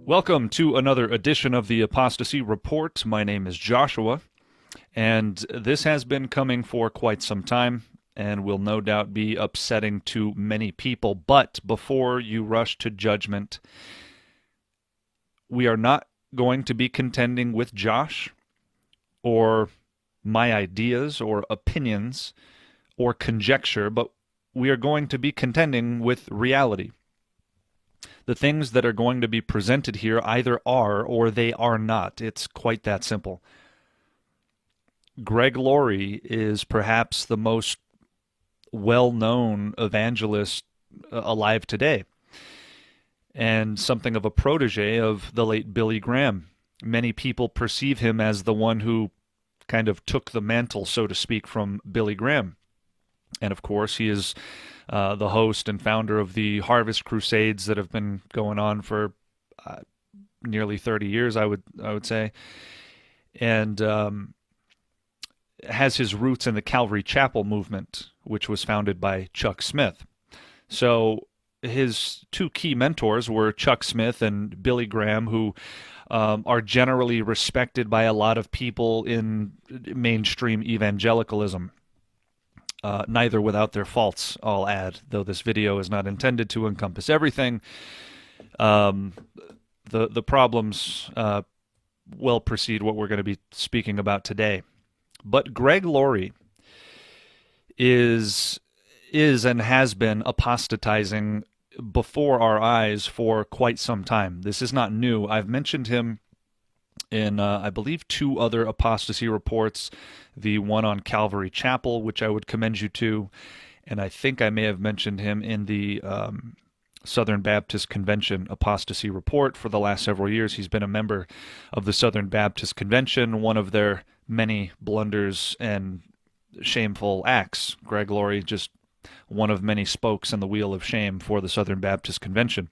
Welcome to another edition of the Apostasy Report. My name is Joshua, and this has been coming for quite some time and will no doubt be upsetting to many people. But before you rush to judgment, we are not going to be contending with Josh or my ideas or opinions or conjecture, but we are going to be contending with reality. The things that are going to be presented here either are or they are not. It's quite that simple. Greg Laurie is perhaps the most well-known evangelist alive today, and something of a protege of the late Billy Graham. Many people perceive him as the one who kind of took the mantle, so to speak, from Billy Graham. And of course, he is the host and founder of the Harvest Crusades that have been going on for nearly 30 years, I would say, and has his roots in the Calvary Chapel movement, which was founded by Chuck Smith. So his two key mentors were Chuck Smith and Billy Graham, who are generally respected by a lot of people in mainstream evangelicalism. Neither without their faults, I'll add, though this video is not intended to encompass everything. The problems will precede what we're going to be speaking about today. But Greg Laurie is and has been apostatizing before our eyes for quite some time. This is not new. I've mentioned him in, I believe, two other apostasy reports, the one on Calvary Chapel, which I would commend you to, and I think I may have mentioned him in the Southern Baptist Convention apostasy report. For the last several years, he's been a member of the Southern Baptist Convention, one of their many blunders and shameful acts. Greg Laurie, just one of many spokes in the wheel of shame for the Southern Baptist Convention.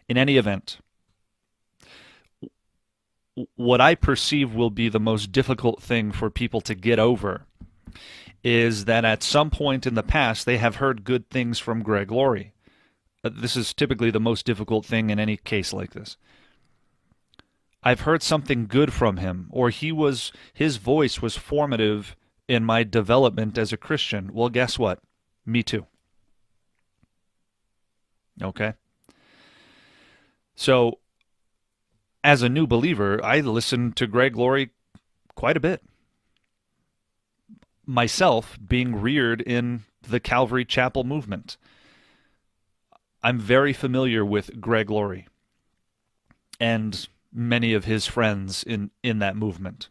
In any event, what I perceive will be the most difficult thing for people to get over is that at some point in the past they have heard good things from Greg Laurie. This is typically the most difficult thing in any case like this. I've heard something good from him, or his voice was formative in my development as a Christian. Well, guess what? Me too. Okay? So, as a new believer, I listened to Greg Laurie quite a bit. Myself being reared in the Calvary Chapel movement. I'm very familiar with Greg Laurie and many of his friends in that movement.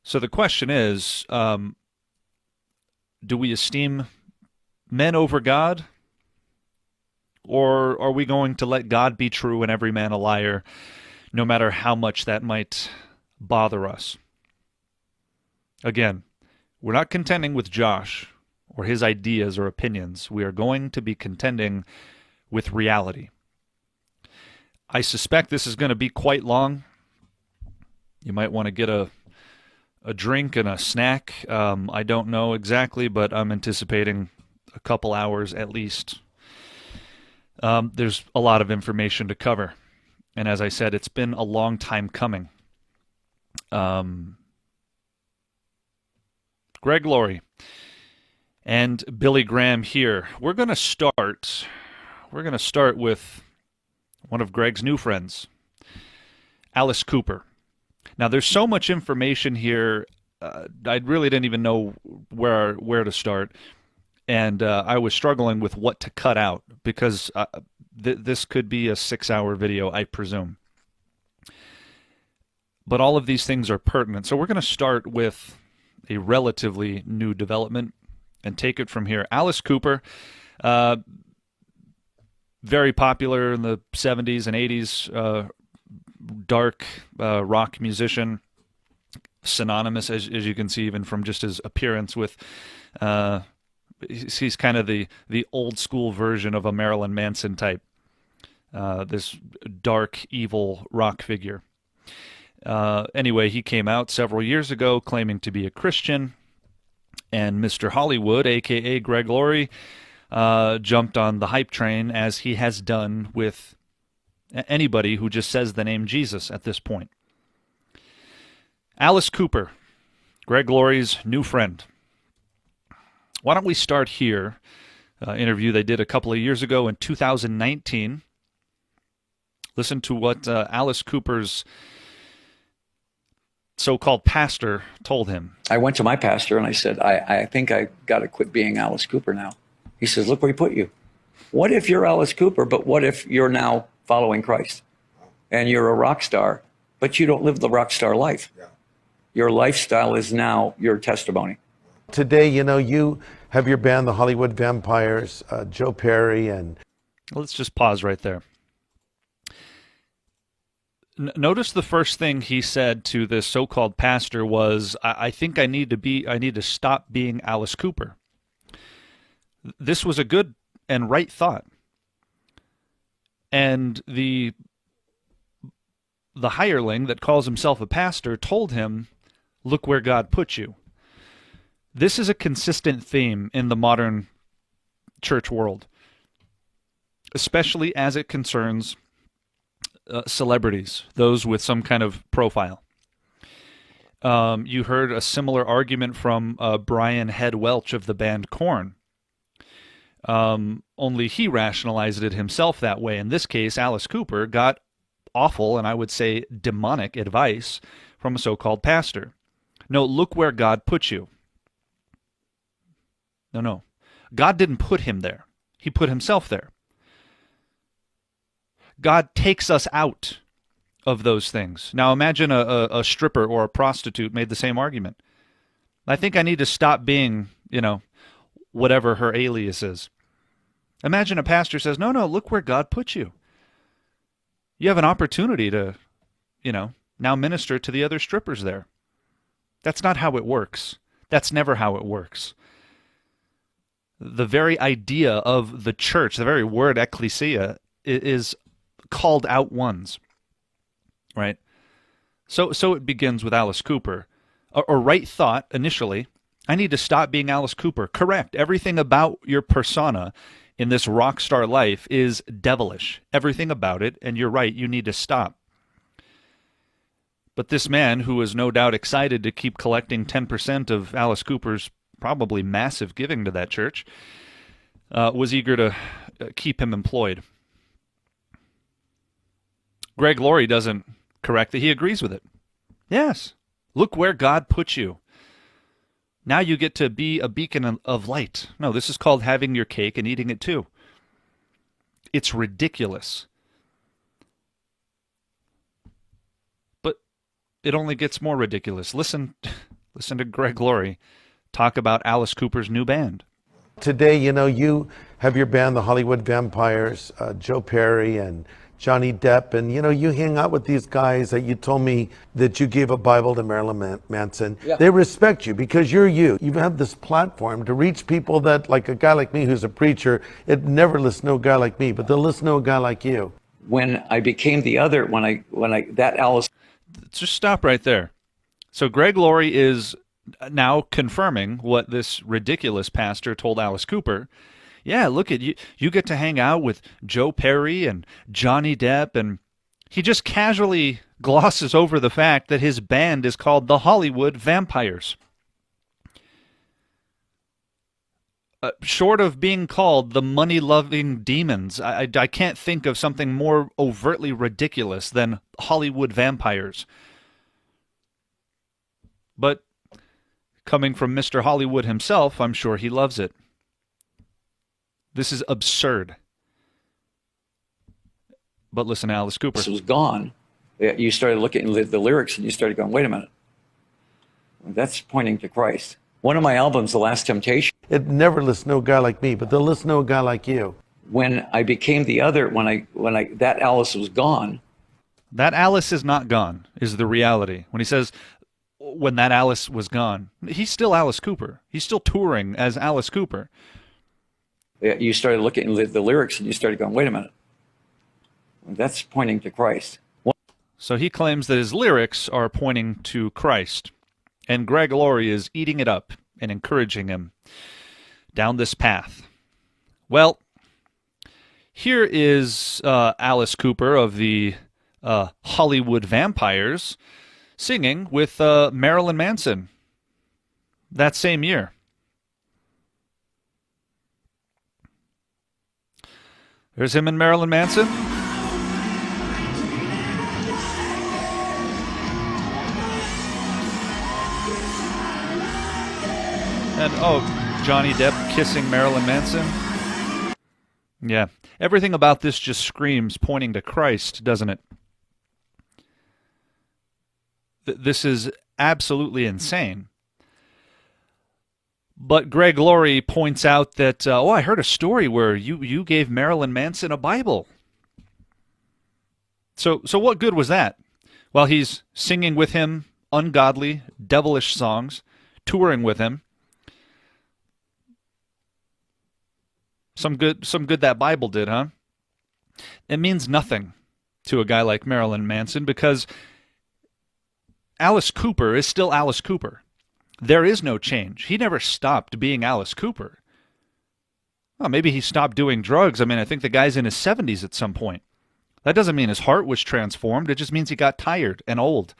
So the question is, do we esteem men over God? Or are we going to let God be true and every man a liar, no matter how much that might bother us? Again, we're not contending with Josh or his ideas or opinions. We are going to be contending with reality. I suspect this is going to be quite long. You might want to get a drink and a snack. I don't know exactly, but I'm anticipating a couple hours at least. There's a lot of information to cover. And as I said, it's been a long time coming. Greg Laurie and Billy Graham here. We're going to start with one of Greg's new friends, Alice Cooper. Now, there's so much information here, I really didn't even know where to start. And I was struggling with what to cut out because this could be a 6-hour video, I presume. But all of these things are pertinent. So we're going to start with a relatively new development and take it from here. Alice Cooper, very popular in the 70s and 80s, dark rock musician, synonymous, as you can see, even from just his appearance with... he's kind of the old school version of a Marilyn Manson type, this dark, evil rock figure. Anyway, he came out several years ago claiming to be a Christian, and Mr. Hollywood, a.k.a. Greg Laurie, jumped on the hype train, as he has done with anybody who just says the name Jesus at this point. Alice Cooper, Greg Laurie's new friend. Why don't we start here? Interview they did a couple of years ago in 2019. Listen to what Alice Cooper's so-called pastor told him. I went to my pastor and I said, I think I got to quit being Alice Cooper now. He says, look where he put you. What if you're Alice Cooper, but what if you're now following Christ and you're a rock star, but you don't live the rock star life? Yeah. Your lifestyle is now your testimony. Today, you have your band, the Hollywood Vampires, Joe Perry, and... Let's just pause right there. Notice the first thing he said to this so-called pastor was, I think I need to stop being Alice Cooper. This was a good and right thought. And the hireling that calls himself a pastor told him, look where God put you. This is a consistent theme in the modern church world, especially as it concerns celebrities, those with some kind of profile. You heard a similar argument from Brian Head Welch of the band Korn. Only he rationalized it himself that way. In this case, Alice Cooper got awful, and I would say demonic, advice from a so-called pastor. No, look where God put you. No. God didn't put him there. He put himself there. God takes us out of those things. Now imagine a stripper or a prostitute made the same argument. I think I need to stop being, whatever her alias is. Imagine a pastor says, no, look where God put you. You have an opportunity to, now minister to the other strippers there. That's not how it works. That's never how it works. The very idea of the church, the very word ecclesia, is called out ones, right? So it begins with Alice Cooper. A right thought initially, I need to stop being Alice Cooper. Correct. Everything about your persona in this rock star life is devilish. Everything about it, and you're right, you need to stop. But this man, who was no doubt excited to keep collecting 10% of Alice Cooper's probably massive giving to that church, was eager to keep him employed. Greg Laurie doesn't correct it. He agrees with it. Yes. Look where God put you. Now you get to be a beacon of light. No, this is called having your cake and eating it too. It's ridiculous. But it only gets more ridiculous. Listen to Greg Laurie talk about Alice Cooper's new band. Today, you have your band, the Hollywood Vampires, Joe Perry and Johnny Depp, and you hang out with these guys that you told me that you gave a Bible to Marilyn Manson. Yeah. They respect you because you're you. You have this platform to reach people that, like a guy like me who's a preacher, it never listen to a guy like me, but they'll listen to a guy like you. When I became the other, that Alice... Just stop right there. So Greg Laurie is now confirming what this ridiculous pastor told Alice Cooper. Yeah, look at you. You get to hang out with Joe Perry and Johnny Depp, and he just casually glosses over the fact that his band is called the Hollywood Vampires. Short of being called the money-loving demons, I can't think of something more overtly ridiculous than Hollywood Vampires. But coming from Mr. Hollywood himself, I'm sure he loves it. This is absurd. But listen to Alice Cooper. This was gone. You started looking at the lyrics and you started going, wait a minute. That's pointing to Christ. One of my albums, The Last Temptation. It never listen to a guy like me, but they'll listen to a guy like you. When I became the other, that Alice was gone. That Alice is not gone, is the reality. When he says, when that Alice was gone, he's still Alice Cooper. He's still touring as Alice Cooper. You started looking at the lyrics and you started going, wait a minute. That's pointing to Christ. So he claims that his lyrics are pointing to Christ. And Greg Laurie is eating it up and encouraging him down this path. Well, here is Alice Cooper of the Hollywood Vampires singing with Marilyn Manson that same year. There's him and Marilyn Manson. And, Johnny Depp kissing Marilyn Manson. Yeah, everything about this just screams pointing to Christ, doesn't it? This is absolutely insane. But Greg Laurie points out that, I heard a story where you gave Marilyn Manson a Bible. So what good was that? Well, he's singing with him ungodly, devilish songs, touring with him. Some good that Bible did, huh? It means nothing to a guy like Marilyn Manson because Alice Cooper is still Alice Cooper. There is no change. He never stopped being Alice Cooper. Well, maybe he stopped doing drugs. I mean, I think the guy's in his 70s at some point. That doesn't mean his heart was transformed. It just means he got tired and old.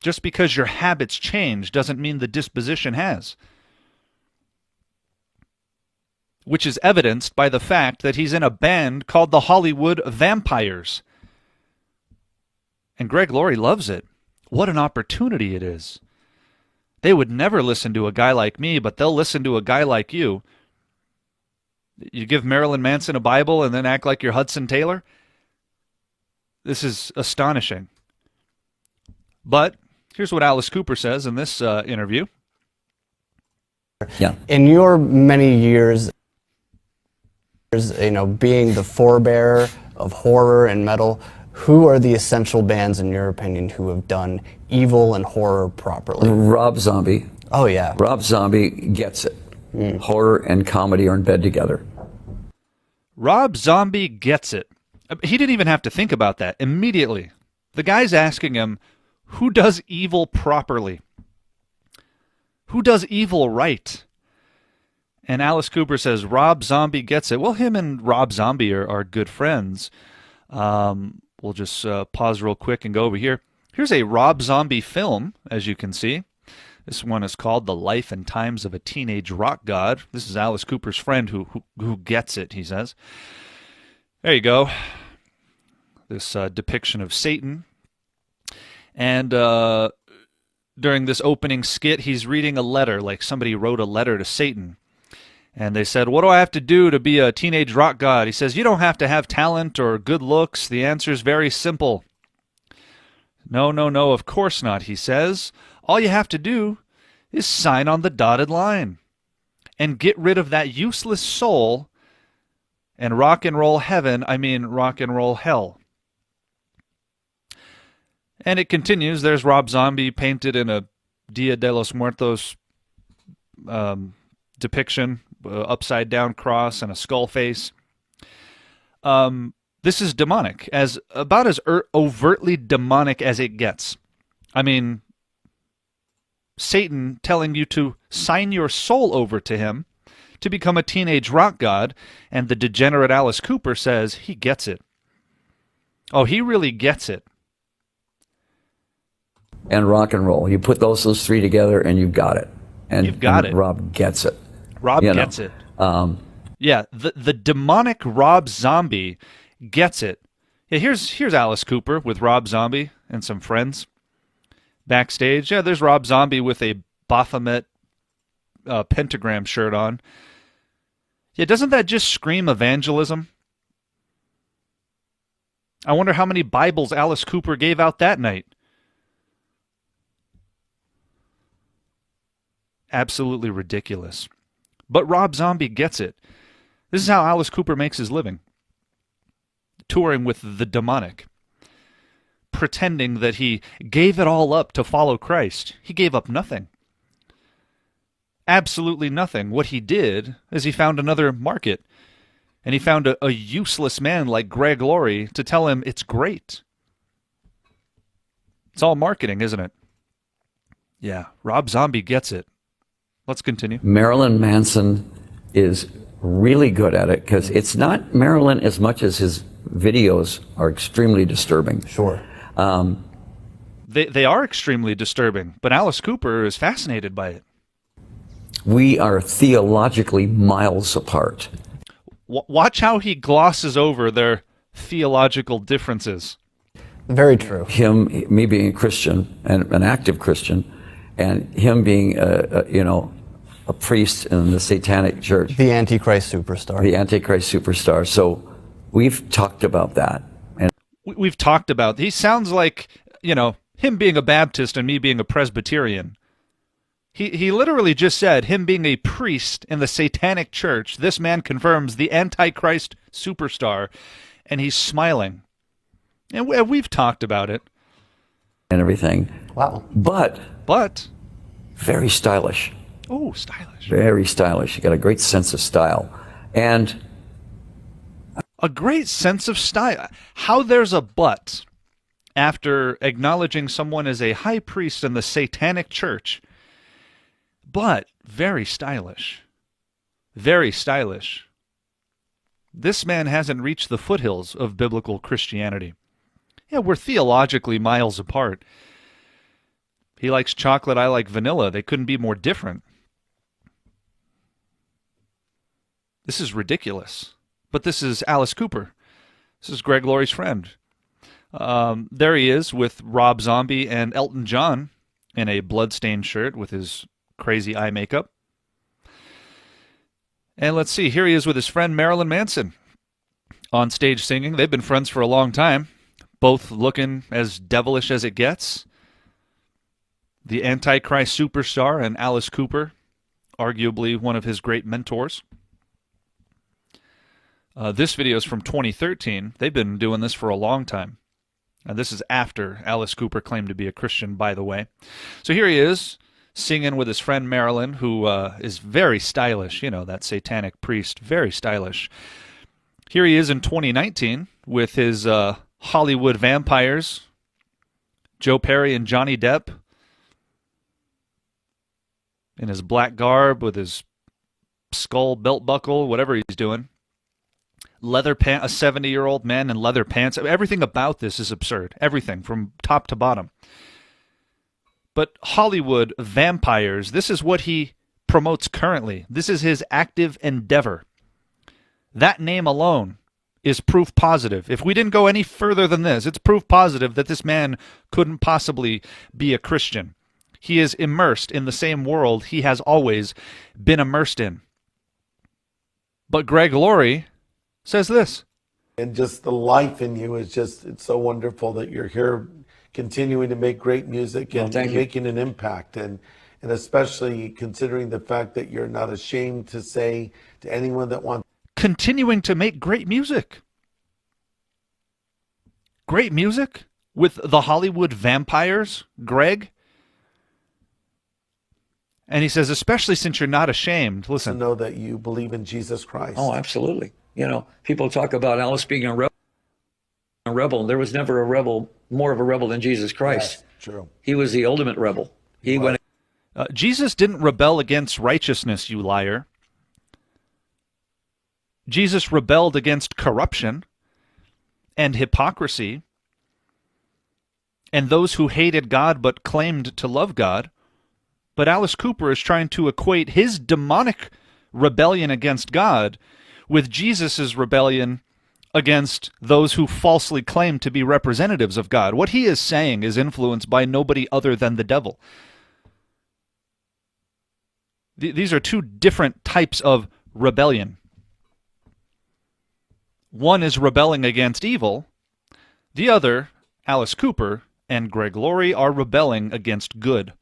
Just because your habits change doesn't mean the disposition has. Which is evidenced by the fact that he's in a band called the Hollywood Vampires. And Greg Laurie loves it. What an opportunity it is. They would never listen to a guy like me, but they'll listen to a guy like you. You give Marilyn Manson a Bible and then act like you're Hudson Taylor? This is astonishing. But here's what Alice Cooper says in this interview. Yeah. In your many years, being the forebearer of horror and metal, who are the essential bands, in your opinion, who have done evil and horror properly? Rob Zombie. Oh, yeah. Rob Zombie gets it. Horror and comedy are in bed together. Rob Zombie gets it. He didn't even have to think about that. Immediately, the guy's asking him, who does evil properly? Who does evil right? And Alice Cooper says, Rob Zombie gets it. Well, him and Rob Zombie are good friends. We'll just pause real quick and go over here. Here's a Rob Zombie film, as you can see. This one is called The Life and Times of a Teenage Rock God. This is Alice Cooper's friend who gets it, he says. There you go. This depiction of Satan. And during this opening skit, he's reading a letter, like somebody wrote a letter to Satan. And they said, what do I have to do to be a teenage rock god? He says, you don't have to have talent or good looks. The answer is very simple. No, of course not, he says. All you have to do is sign on the dotted line and get rid of that useless soul and rock and roll heaven, rock and roll hell. And it continues. There's Rob Zombie painted in a Dia de los Muertos depiction, upside down cross and a skull face. This is demonic, about as overtly demonic as it gets. Satan telling you to sign your soul over to him to become a teenage rock god, and the degenerate Alice Cooper says he gets it. Oh, he really gets it. And rock and roll. You put those three together and you've got it. And you've got it. Rob gets it. Rob gets it. Yeah, the demonic Rob Zombie gets it. Yeah, here's Alice Cooper with Rob Zombie and some friends backstage. Yeah, there's Rob Zombie with a Baphomet pentagram shirt on. Yeah, doesn't that just scream evangelism? I wonder how many Bibles Alice Cooper gave out that night. Absolutely ridiculous. But Rob Zombie gets it. This is how Alice Cooper makes his living. Touring with the demonic. Pretending that he gave it all up to follow Christ. He gave up nothing. Absolutely nothing. What he did is he found another market. And he found a useless man like Greg Laurie to tell him it's great. It's all marketing, isn't it? Yeah, Rob Zombie gets it. Let's continue. Marilyn Manson is really good at it, because it's not Marilyn as much as his videos are extremely disturbing. Sure. They are extremely disturbing, but Alice Cooper is fascinated by it. We are theologically miles apart. Watch how he glosses over their theological differences. Very true. Me being a Christian, and an active Christian, and him being a priest in the Satanic Church. The Antichrist superstar. The Antichrist superstar. So we've talked about that. And We've talked about, he sounds like, him being a Baptist and me being a Presbyterian. He literally just said, him being a priest in the Satanic Church, this man confirms the Antichrist superstar, and he's smiling. And we've talked about it. and everything. Wow. But very stylish. Oh, stylish. Very stylish. You got a great sense of style. And A great sense of style. How there's a but after acknowledging someone as a high priest in the Satanic Church, but very stylish. Very stylish. This man hasn't reached the foothills of biblical Christianity. Yeah, we're theologically miles apart. He likes chocolate, I like vanilla. They couldn't be more different. This is ridiculous. But this is Alice Cooper. This is Greg Laurie's friend. There he is with Rob Zombie and Elton John in a bloodstained shirt with his crazy eye makeup. And let's see, here he is with his friend Marilyn Manson on stage singing. They've been friends for a long time, both looking as devilish as it gets. The Antichrist superstar and Alice Cooper, arguably one of his great mentors. This video is from 2013. They've been doing this for a long time. And this is after Alice Cooper claimed to be a Christian, by the way. So here he is, singing with his friend Marilyn, who is very stylish. You know, that satanic priest, very stylish. Here he is in 2019 with his Hollywood vampires, Joe Perry and Johnny Depp, in his black garb with his skull belt buckle, whatever he's doing. Leather pants, a 70-year-old man in leather pants. Everything about this is absurd. Everything from top to bottom. But Hollywood vampires, this is what he promotes currently. This is his active endeavor. That name alone is proof positive. If we didn't go any further than this, it's proof positive that this man couldn't possibly be a Christian. He is immersed in the same world he has always been immersed in. But Greg Laurie says this. And just the life in you is just, it's so wonderful that you're here continuing to make great music and making an impact. And especially considering the fact that you're not ashamed to say to anyone that wants. Continuing to make great music. Great music with the Hollywood vampires, Greg. And he says, especially since you're not ashamed, listen. To know that you believe in Jesus Christ. oh, absolutely. You know, people talk about Alice being a rebel. There was never a rebel, more of a rebel than Jesus Christ. Yes, true. He was the ultimate rebel. He went. Jesus didn't rebel against righteousness, you liar. Jesus rebelled against corruption and hypocrisy and those who hated God but claimed to love God. But Alice Cooper is trying to equate his demonic rebellion against God with Jesus' rebellion against those who falsely claim to be representatives of God. What he is saying is influenced by nobody other than the devil. These are two different types of rebellion. One is rebelling against evil. The other, Alice Cooper and Greg Laurie, are rebelling against good.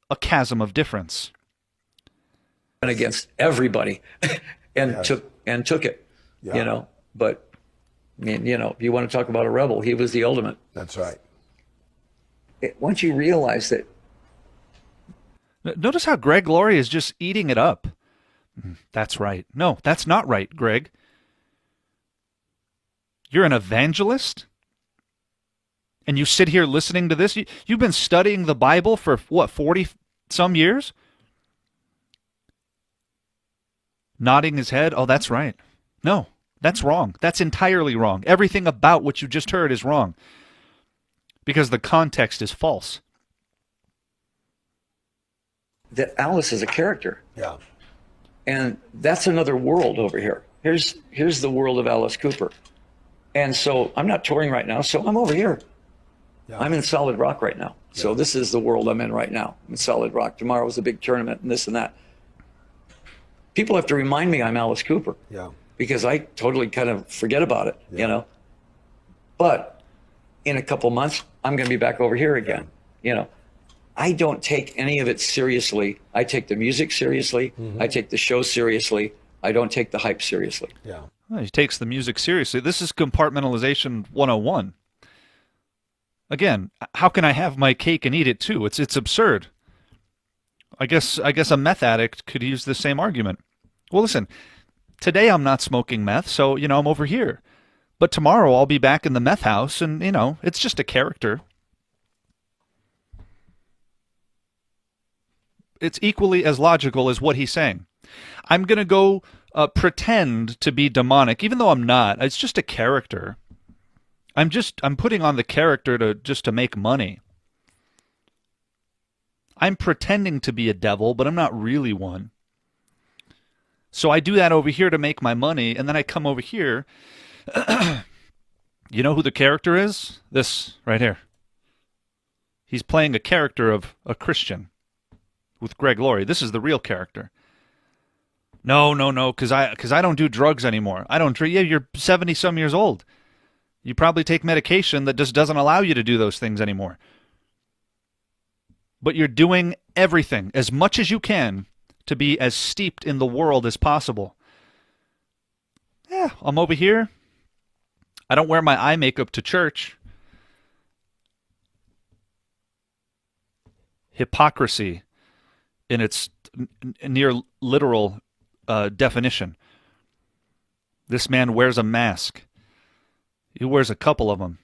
A chasm of difference. Against everybody and took it, you know. But I mean, you know, if you want to talk about a rebel, he was the ultimate. That's right. Once you realize that. Notice how Greg Laurie is just eating it up. That's right. No, that's not right, Greg. You're an evangelist? And you sit here listening to this? You've been studying the Bible for, what, 40-some years? nodding his head. Oh, that's right. No, that's wrong. That's entirely wrong. Everything about what you just heard is wrong because the context is false. That Alice is a character. Yeah. And that's another world over here. Here's the world of Alice Cooper. And so I'm not touring right now, so I'm over here. Yeah. I'm in Solid Rock right now. So this is the world I'm in right now. I'm in Solid Rock. Tomorrow is a big tournament and this and that. People have to remind me I'm Alice Cooper. Yeah. Because I totally kind of forget about it, you know. But in a couple months, I'm going to be back over here again, you know. I don't take any of it seriously. I take the music seriously. I take the show seriously. I don't take the hype seriously. Yeah. Well, he takes the music seriously. This is compartmentalization 101. Again, how can I have my cake and eat it too? It's absurd. I guess a meth addict could use the same argument. Well, listen, today I'm not smoking meth, so, you know, I'm over here. But tomorrow I'll be back in the meth house, and, you know, it's just a character. It's equally as logical as what he's saying. I'm going to go pretend to be demonic, even though I'm not. It's just a character. I'm putting on the character to make money. I'm pretending to be a devil, but I'm not really one. So I do that over here to make my money, and then I come over here. You know who the character is? This right here. He's playing a character of a Christian with Greg Laurie. This is the real character. No, because I don't do drugs anymore. I don't drink. Yeah, you're 70-some years old. You probably take medication that just doesn't allow you to do those things anymore. But you're doing everything, as much as you can, to be as steeped in the world as possible. Yeah, I'm over here. I don't wear my eye makeup to church. Hypocrisy in its near literal definition. This man wears a mask. He wears a couple of them.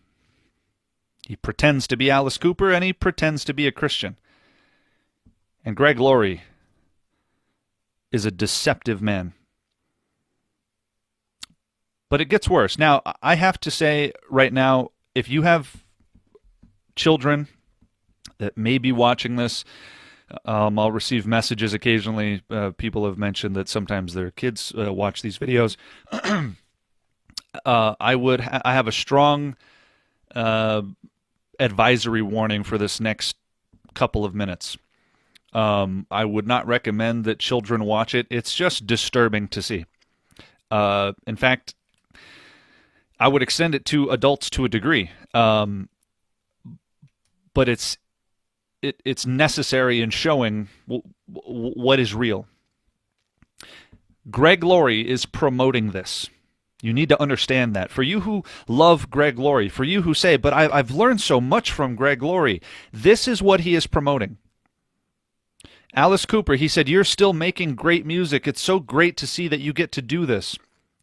He pretends to be Alice Cooper, and he pretends to be a Christian. And Greg Laurie is a deceptive man. But it gets worse. Now, I have to say right now, if you have children that may be watching this, I'll receive messages occasionally. People have mentioned that sometimes their kids watch these videos. I have a strong advisory warning for this next couple of minutes. I would not recommend that children watch it. It's just disturbing to see. In fact, I would extend it to adults to a degree, but it's necessary in showing what is real. Greg Laurie is promoting this. You need to understand that. For you who love Greg Laurie, for you who say, but I've learned so much from Greg Laurie, this is what he is promoting. Alice Cooper, he said, you're still making great music. It's so great to see that you get to do this.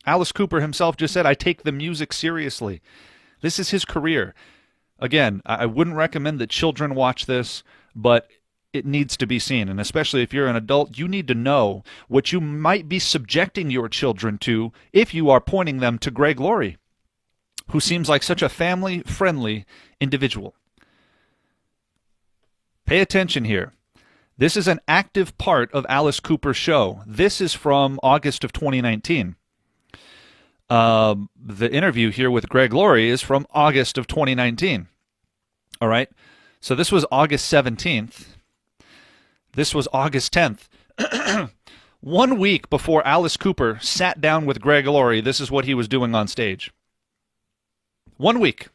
Alice Cooper himself just said, I take the music seriously. This is his career. Again, I wouldn't recommend that children watch this, but it needs to be seen. And especially if you're an adult, you need to know what you might be subjecting your children to if you are pointing them to Greg Laurie, who seems like such a family-friendly individual. Pay attention here. This is an active part of Alice Cooper's show. This is from August of 2019. The interview here with Greg Laurie is from August of 2019. All right? So this was August 17th. This was August 10th. 1 week before Alice Cooper sat down with Greg Laurie, this is what he was doing on stage. 1 week.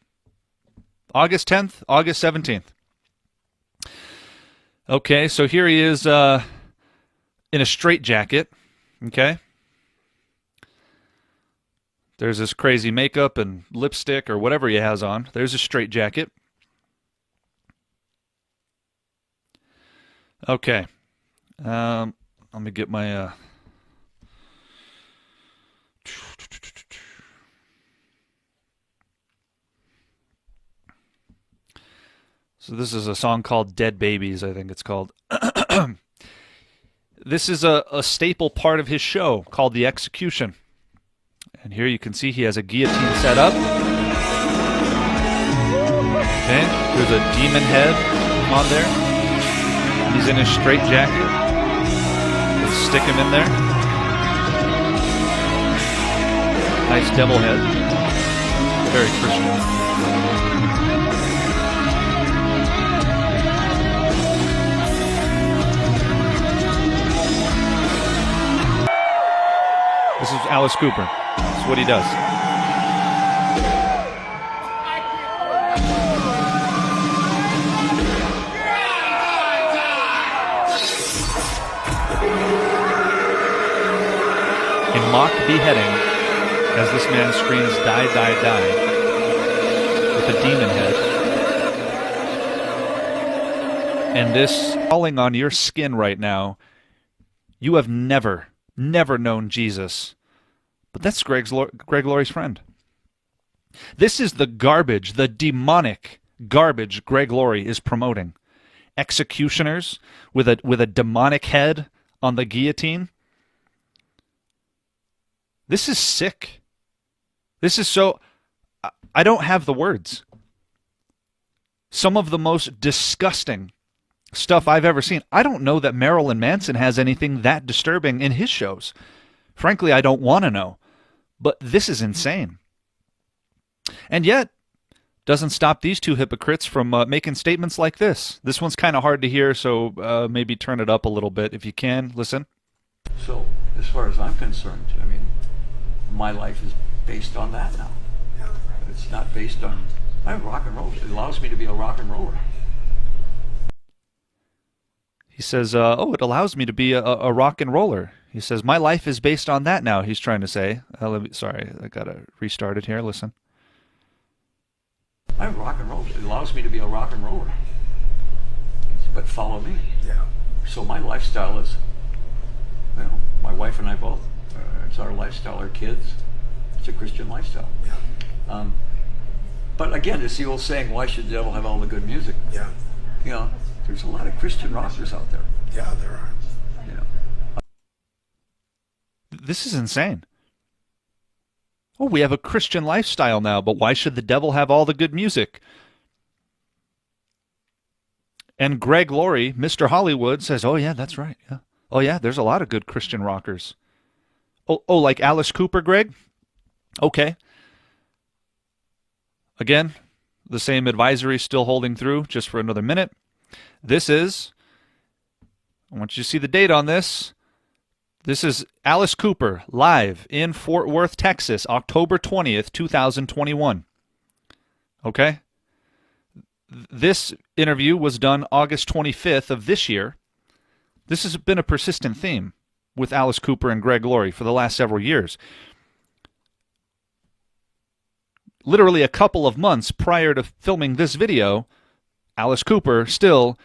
August 10th, August 17th. Okay, so here he is in a straitjacket. Okay? There's this crazy makeup and lipstick or whatever he has on. There's a straitjacket. Okay. Let me get my... So this is a song called Dead Babies, I think it's called. This is a staple part of his show called The Execution. And here you can see he has a guillotine set up. Okay, there's a demon head on there. He's in his straitjacket. We'll stick him in there. Nice devil head. Very Christian. This is Alice Cooper. This is what he does. In mock beheading, as this man screams, "Die, die, die," with a demon head. And this falling on your skin right now, you have never known Jesus. But that's Greg Laurie's friend. This is the garbage, the demonic garbage Greg Laurie is promoting. Executioners with a demonic head on the guillotine. This is sick. This is so... I don't have the words. Some of the most disgusting stuff I've ever seen. I don't know that Marilyn Manson has anything that disturbing in his shows. Frankly, I don't want to know. But this is insane. And yet, doesn't stop these two hypocrites from making statements like this. This one's kind of hard to hear, so maybe turn it up a little bit if you can. Listen. So, as far as I'm concerned, I mean, my life is based on that now. It's not based on my rock and roll. It allows me to be a rock and roller. He says, it allows me to be a rock and roller. He says, my life is based on that now, he's trying to say. Sorry, I got to restart it here. Listen. I rock and roll. It allows me to be a rock and roller. But follow me. Yeah. So my lifestyle is, my wife and I both. It's our lifestyle, our kids. It's a Christian lifestyle. Yeah. But again, it's the old saying, why should the devil have all the good music? Yeah. There's a lot of Christian rockers out there. Yeah, there are. This is insane. Oh, we have a Christian lifestyle now, but why should the devil have all the good music? And Greg Laurie, Mr. Hollywood, says, oh yeah, that's right. Yeah. Oh yeah, there's a lot of good Christian rockers. Oh, like Alice Cooper, Greg? Okay. Again, the same advisory still holding through just for another minute. This is, I want you to see the date on this. This is Alice Cooper live in Fort Worth, Texas, October 20th, 2021. Okay? This interview was done August 25th of this year. This has been a persistent theme with Alice Cooper and Greg Laurie for the last several years. Literally a couple of months prior to filming this video, Alice Cooper still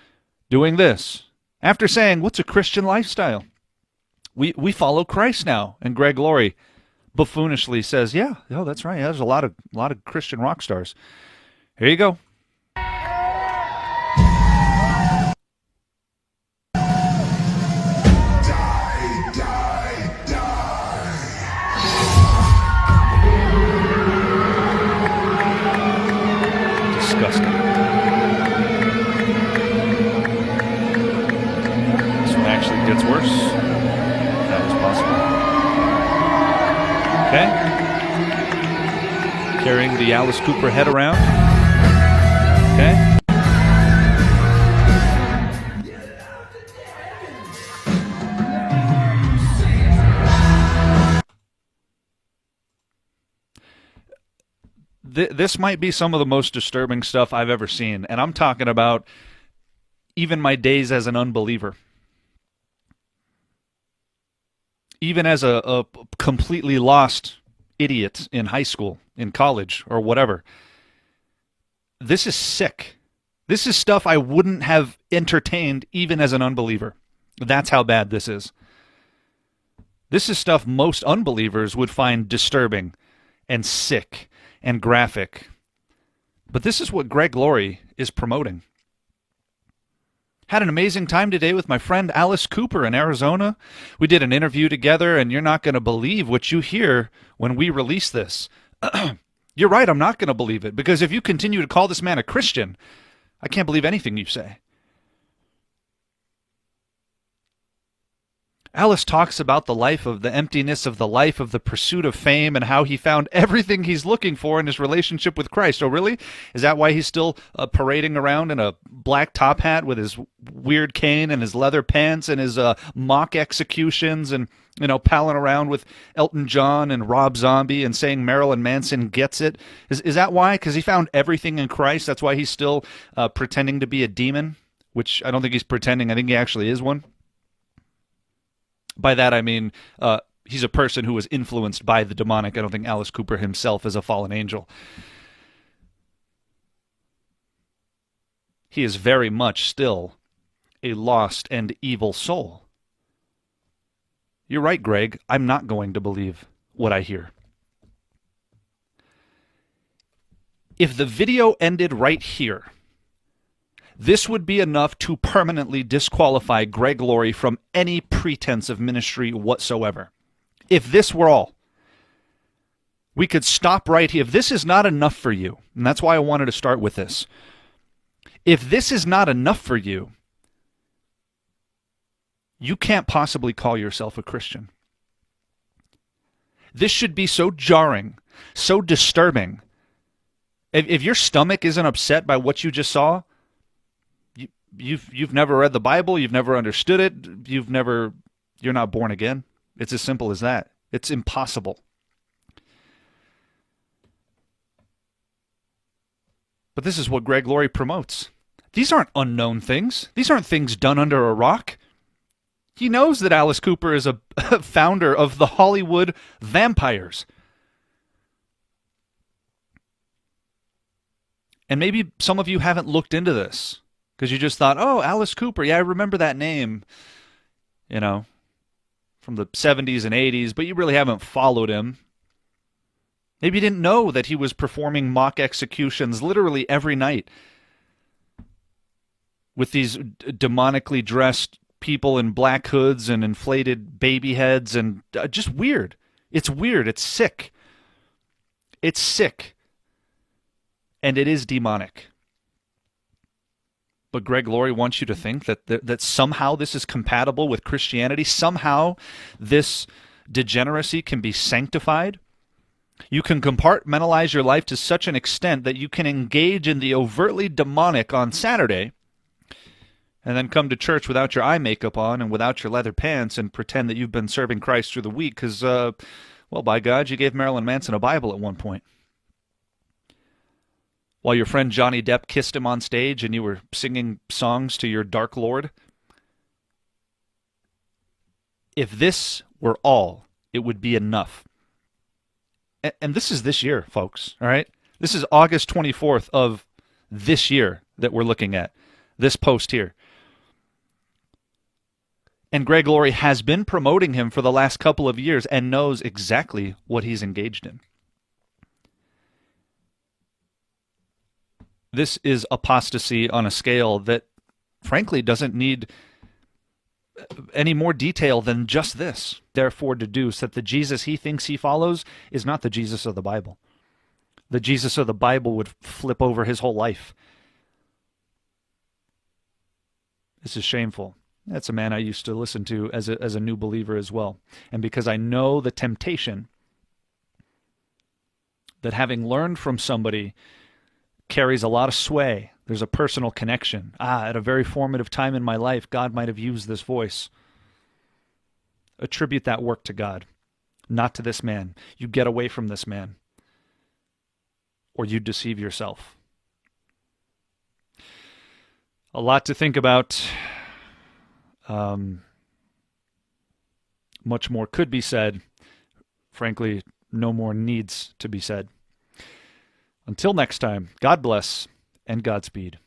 doing this. After saying, what's a Christian lifestyle? We follow Christ now. And Greg Laurie buffoonishly says, yeah, that's right. There's a lot of Christian rock stars. Here you go. Disgusting. This one actually gets worse. That was possible. Okay. Carrying the Alice Cooper head around. Okay. This might be some of the most disturbing stuff I've ever seen, and I'm talking about even my days as an unbeliever. Even as a completely lost idiot in high school, in college, or whatever. This is sick. This is stuff I wouldn't have entertained even as an unbeliever. That's how bad this is. This is stuff most unbelievers would find disturbing and sick and graphic. But this is what Greg Laurie is promoting. Had an amazing time today with my friend Alice Cooper in Arizona. We did an interview together, and you're not going to believe what you hear when we release this. You're right, I'm not going to believe it, because if you continue to call this man a Christian, I can't believe anything you say. Alice talks about the life of the emptiness of the life of the pursuit of fame and how he found everything he's looking for in his relationship with Christ. Oh, really? Is that why he's still parading around in a black top hat with his weird cane and his leather pants and his mock executions and, palling around with Elton John and Rob Zombie and saying Marilyn Manson gets it? Is that why? Because he found everything in Christ? That's why he's still pretending to be a demon? Which I don't think he's pretending. I think he actually is one. By that I mean he's a person who was influenced by the demonic. I don't think Alice Cooper himself is a fallen angel. He is very much still a lost and evil soul. You're right, Greg. I'm not going to believe what I hear. If the video ended right here, this would be enough to permanently disqualify Greg Laurie from any pretense of ministry whatsoever. If this were all, we could stop right here. If this is not enough for you, and that's why I wanted to start with this, if this is not enough for you, you can't possibly call yourself a Christian. This should be so jarring, so disturbing. If your stomach isn't upset by what you just saw, You've never read the Bible, you've never understood it, you're not born again. It's as simple as that. It's impossible. But this is what Greg Laurie promotes. These aren't unknown things. These aren't things done under a rock. He knows that Alice Cooper is a founder of the Hollywood vampires. And maybe some of you haven't looked into this, because you just thought, oh, Alice Cooper, yeah, I remember that name, from the 70s and 80s, but you really haven't followed him. Maybe you didn't know that he was performing mock executions literally every night with these demonically dressed people in black hoods and inflated baby heads, and just weird. It's weird. It's sick. It's sick. And it is demonic. But Greg Laurie wants you to think that somehow this is compatible with Christianity. Somehow this degeneracy can be sanctified. You can compartmentalize your life to such an extent that you can engage in the overtly demonic on Saturday and then come to church without your eye makeup on and without your leather pants and pretend that you've been serving Christ through the week because, well, by God, you gave Marilyn Manson a Bible at one point. While your friend Johnny Depp kissed him on stage and you were singing songs to your dark lord. If this were all, it would be enough. And this is this year, folks, all right? This is August 24th of this year that we're looking at, this post here. And Greg Laurie has been promoting him for the last couple of years and knows exactly what he's engaged in. This is apostasy on a scale that, frankly, doesn't need any more detail than just this. Therefore, deduce that the Jesus he thinks he follows is not the Jesus of the Bible. The Jesus of the Bible would flip over his whole life. This is shameful. That's a man I used to listen to as a new believer as well. And because I know the temptation that having learned from somebody carries a lot of sway. There's a personal connection. At a very formative time in my life, God might have used this voice. Attribute that work to God, not to this man. You get away from this man, or you deceive yourself. A lot to think about. Much more could be said. Frankly, no more needs to be said. Until next time, God bless and Godspeed.